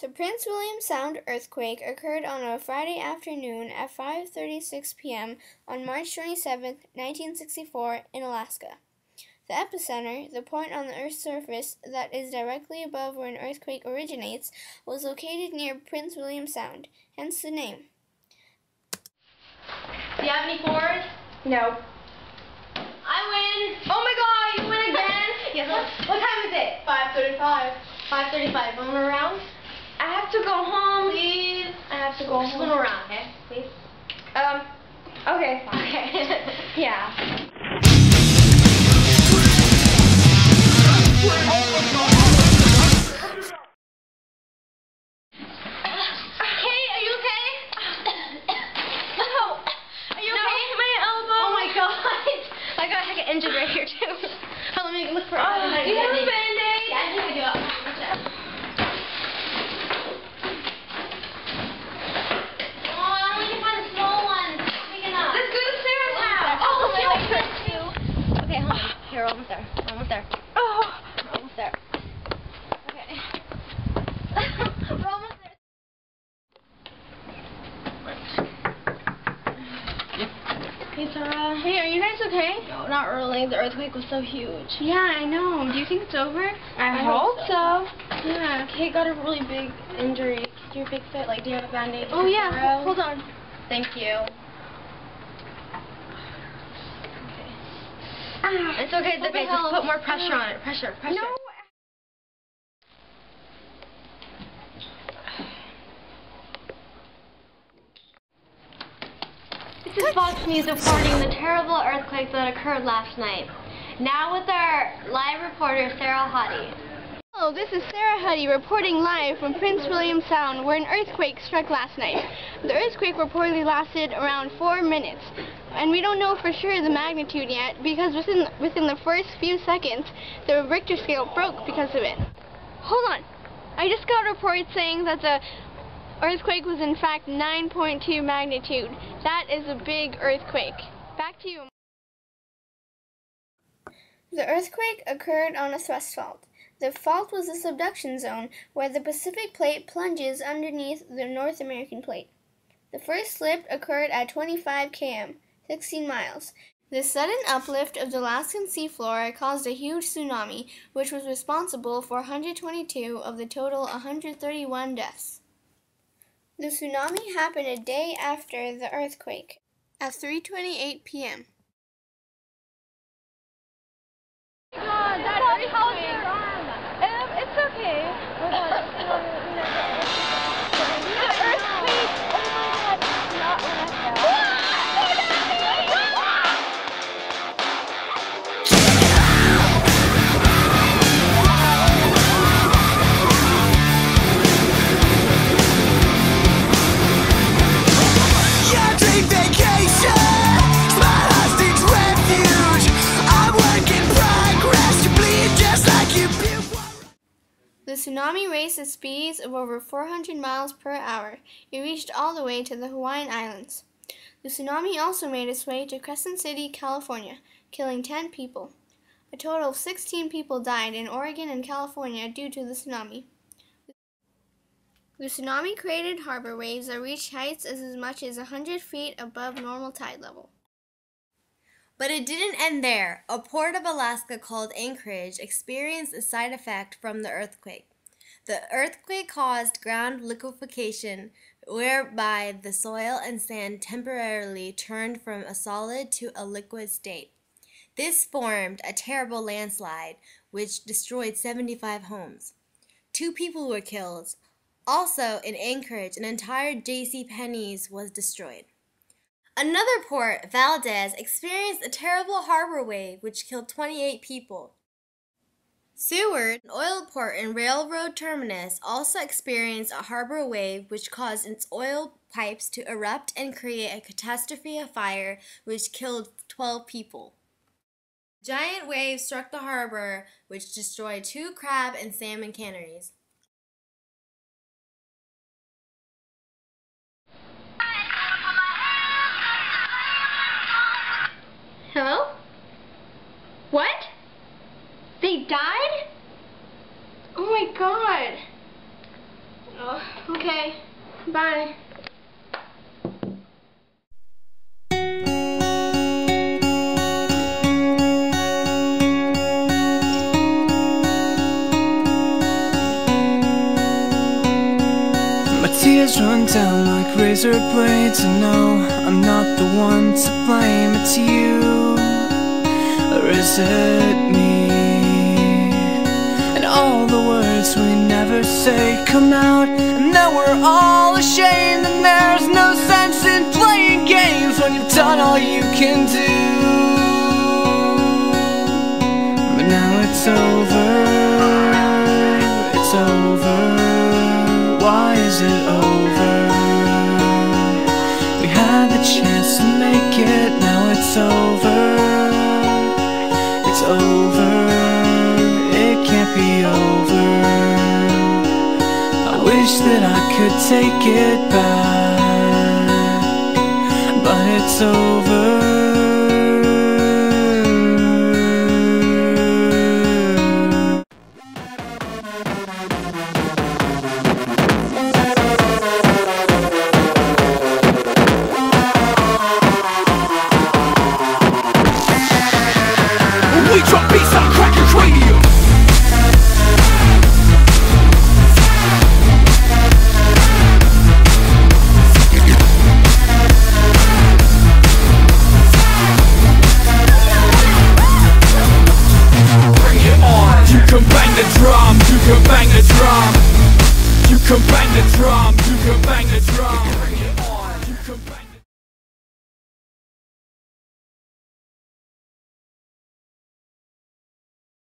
The Prince William Sound earthquake occurred on a Friday afternoon at 5:36 p.m. on March 27, 1964, in Alaska. The epicenter, the point on the Earth's surface that is directly above where an earthquake originates, was located near Prince William Sound, hence the name. Do you have any fours? No. I win! Oh my god, you win again? Yes. What time is it? 5:35. 5:35. One more round? I have to go home. Please. I have to go Just home. one more round, okay? Please. Okay. Okay. Yeah. Injured right here too. Oh, let me look for it. Do you have a Band-Aid? Yeah, I think I do. Oh, I only can find the small one. Big enough. Let's go to Sarah's house. Oh, okay, okay, hold on. Here, we're almost there. We're almost there. Oh. We're almost there. Okay. We're almost there. Hey, Sarah. Hey, are you guys okay? No, not really. The earthquake was so huge. Yeah, I know. Do you think it's over? I hope so. Yeah. Kate got a really big injury. Could you fix it? Like, do you have a Band-Aid? Oh, yeah. Hold on. Thank you. Ah. It's okay, it's okay. Just put more pressure on it. Pressure. No. This is Fox News reporting the terrible earthquake that occurred last night. Now with our live reporter, Sarah Huddy. Hello, this is Sarah Huddy reporting live from Prince William Sound, where an earthquake struck last night. The earthquake reportedly lasted around 4 minutes, and we don't know for sure the magnitude yet because within the first few seconds, the Richter scale broke because of it. Hold on. I just got a report saying that the earthquake was in fact 9.2 magnitude. That is a big earthquake. Back to you. The earthquake occurred on a thrust fault. The fault was a subduction zone where the Pacific plate plunges underneath the North American plate. The first slip occurred at 25 km, 16 miles. The sudden uplift of the Alaskan seafloor caused a huge tsunami, which was responsible for 122 of the total 131 deaths. The tsunami happened a day after the earthquake, at 3:28 p.m. How's your arm? It's okay. The earthquake! Oh my god, it's not Alaska. The tsunami raced at speeds of over 400 miles per hour. It reached all the way to the Hawaiian Islands. The tsunami also made its way to Crescent City, California, killing 10 people. A total of 16 people died in Oregon and California due to the tsunami. The tsunami created harbor waves that reached heights as much as 100 feet above normal tide level. But it didn't end there. A port of Alaska called Anchorage experienced a side effect from the earthquake. The earthquake caused ground liquefaction, whereby the soil and sand temporarily turned from a solid to a liquid state. This formed a terrible landslide, which destroyed 75 homes. 2 people were killed. Also, in Anchorage, an entire J.C. Penney's was destroyed. Another port, Valdez, experienced a terrible harbor wave which killed 28 people. Seward, an oil port and railroad terminus, also experienced a harbor wave which caused its oil pipes to erupt and create a catastrophe of fire which killed 12 people. A giant wave struck the harbor which destroyed 2 crab and salmon canneries. Hello? What? They died? Oh my god. Oh, okay. Bye. Tears run down like razor blades, and no, I'm not the one to blame. It's you, or is it me? And all the words we never say come out, and now we're all ashamed. And there's no sense in playing games when you've done all you can do. But now it's over, it's over. Why is it over? We had the chance to make it, now it's over. It's over, it can't be over. I wish that I could take it back, but it's over. We drop beats that crack your cranium. Bring it on. You can bang the drum, you can bang the drum. You can bang the drum, you can bang the drum.